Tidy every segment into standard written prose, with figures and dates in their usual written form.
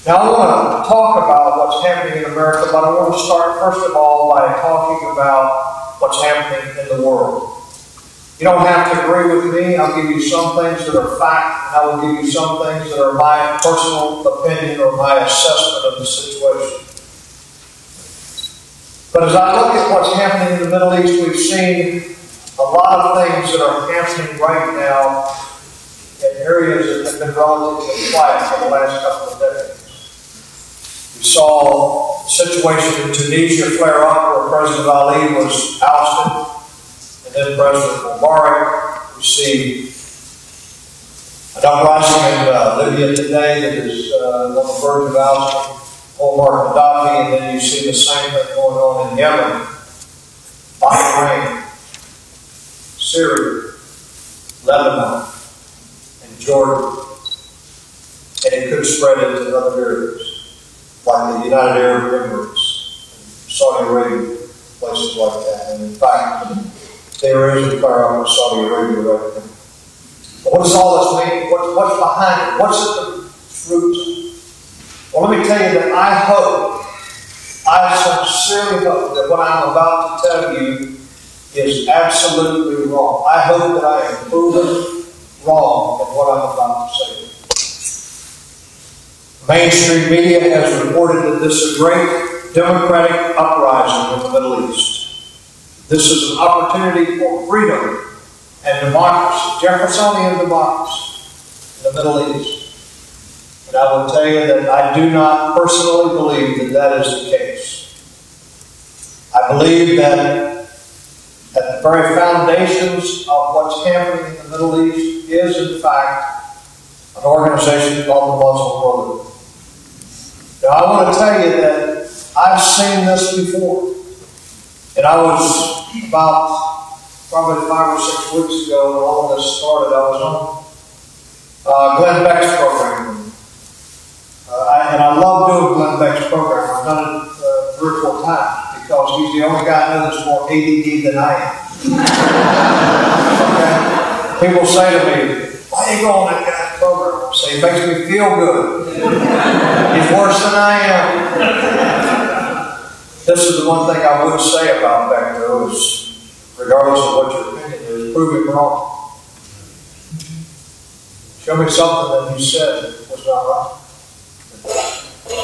Now I want to talk about what's happening in America, but I want to start first of all by talking about what's happening in the world. You don't have to agree with me. I'll give you some things that are fact, and I will give you some things that are my personal opinion or my assessment of the situation. But as I look at what's happening in the Middle East, we've seen a lot of things that are happening right now in areas that have been relatively quiet for the last couple of decades. We saw the situation in Tunisia flare up where President Ali was ousted. Then President Mubarak. We see an uprising in Libya today that is on the verge of ousting Muammar Gaddafi, and then you see the same thing going on in Yemen, Bahrain, Syria, Lebanon, and Jordan. And it could spread into other areas, like the United Arab Emirates, Saudi Arabia, places like that. And in fact, there is a fire up in Saudi Arabia right now. But what does all this mean? What's behind it? What's at the fruit? Well, let me tell you that I sincerely hope that what I'm about to tell you is absolutely wrong. I hope that I am proven wrong in what I'm about to say. Mainstream media has reported that this is a great democratic uprising in the Middle East. This is an opportunity for freedom and democracy, Jeffersonian democracy in the Middle East. And I will tell you that I do not personally believe that that is the case. I believe that at the very foundations of what's happening in the Middle East is, in fact, an organization called the Muslim Brotherhood. Now, I want to tell you that I've seen this before. And I was about probably 5 or 6 weeks ago when all of this started. I was on Glenn Beck's program. And I love doing Glenn Beck's program. I've done it 3 or 4 times because he's the only guy I know that's more ADD than I am. Okay? People say to me, why do you go on that guy's program? I say, it makes me feel good. He's worse than I am. This is the one thing I would say about Beck, though, is regardless of what your opinion is, prove him wrong. Show me something that he said was not right.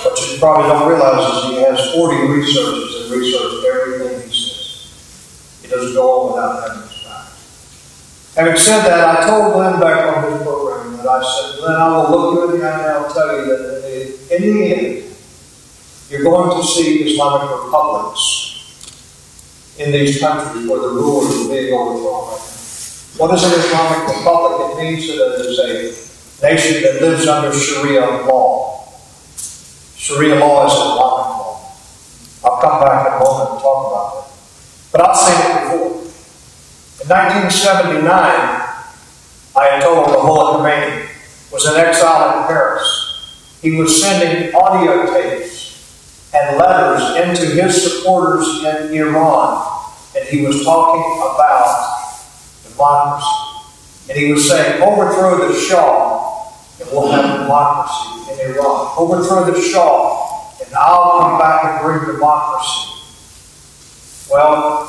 What you probably don't realize is he has 40 researchers that research everything he says. He doesn't go on without having his facts. Having said that, I told Glenn Beck on his program that I said, Glenn, I will look you in the eye and I'll tell you that in the end, you're going to see Islamic republics in these countries where the rulers are being overthrown right now. What is an Islamic republic? It means that it is a nation that lives under Sharia law. Sharia law is Islamic law. I'll come back in a moment and talk about that. But I've seen it before. In 1979, Ayatollah Ruhollah Khomeini was in exile in Paris. He was sending audio tapes and letters into his supporters in Iran. And he was talking about democracy. And he was saying, overthrow the Shah and we'll have democracy in Iran. Overthrow the Shah and I'll come back and bring democracy. Well,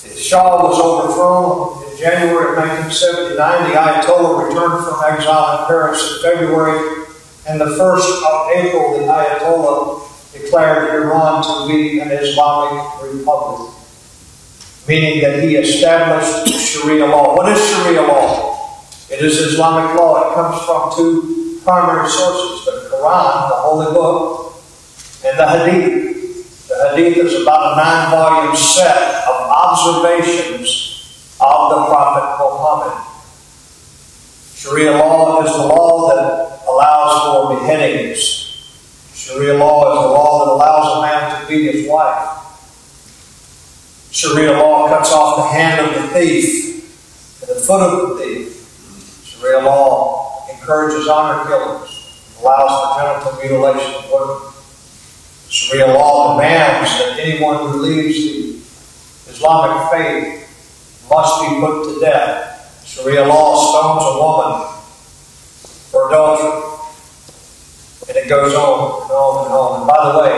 the Shah was overthrown in January of 1979. The Ayatollah returned from exile in Paris in February. And the 1st of April, the Ayatollah declared Iran to be an Islamic republic, meaning that he established Sharia law. What is Sharia law? It is Islamic law. It comes from 2 primary sources, the Quran, the Holy Book, and the Hadith. The Hadith is about a 9-volume set of observations of the Prophet Muhammad. Sharia law is the law that allows for beheadings. Sharia law is the law that allows a man to beat his wife. Sharia law cuts off the hand of the thief and the foot of the thief. Sharia law encourages honor killings, allows for genital mutilation of women. Sharia law demands that anyone who leaves the Islamic faith must be put to death. Sharia law stones a woman for adultery. And it goes on and on and on. And by the way,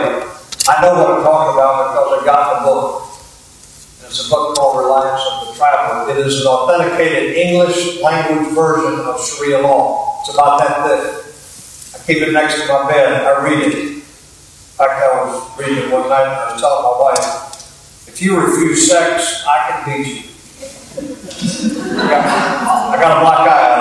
I know what I'm talking about because I got the book. And it's a book called Reliance of the Traveler. It is an authenticated English language version of Sharia law. It's about that thick. I keep it next to my bed. I read it. In fact, I was reading it one night and I was telling my wife, if you refuse sex, I can beat you. I got a black eye.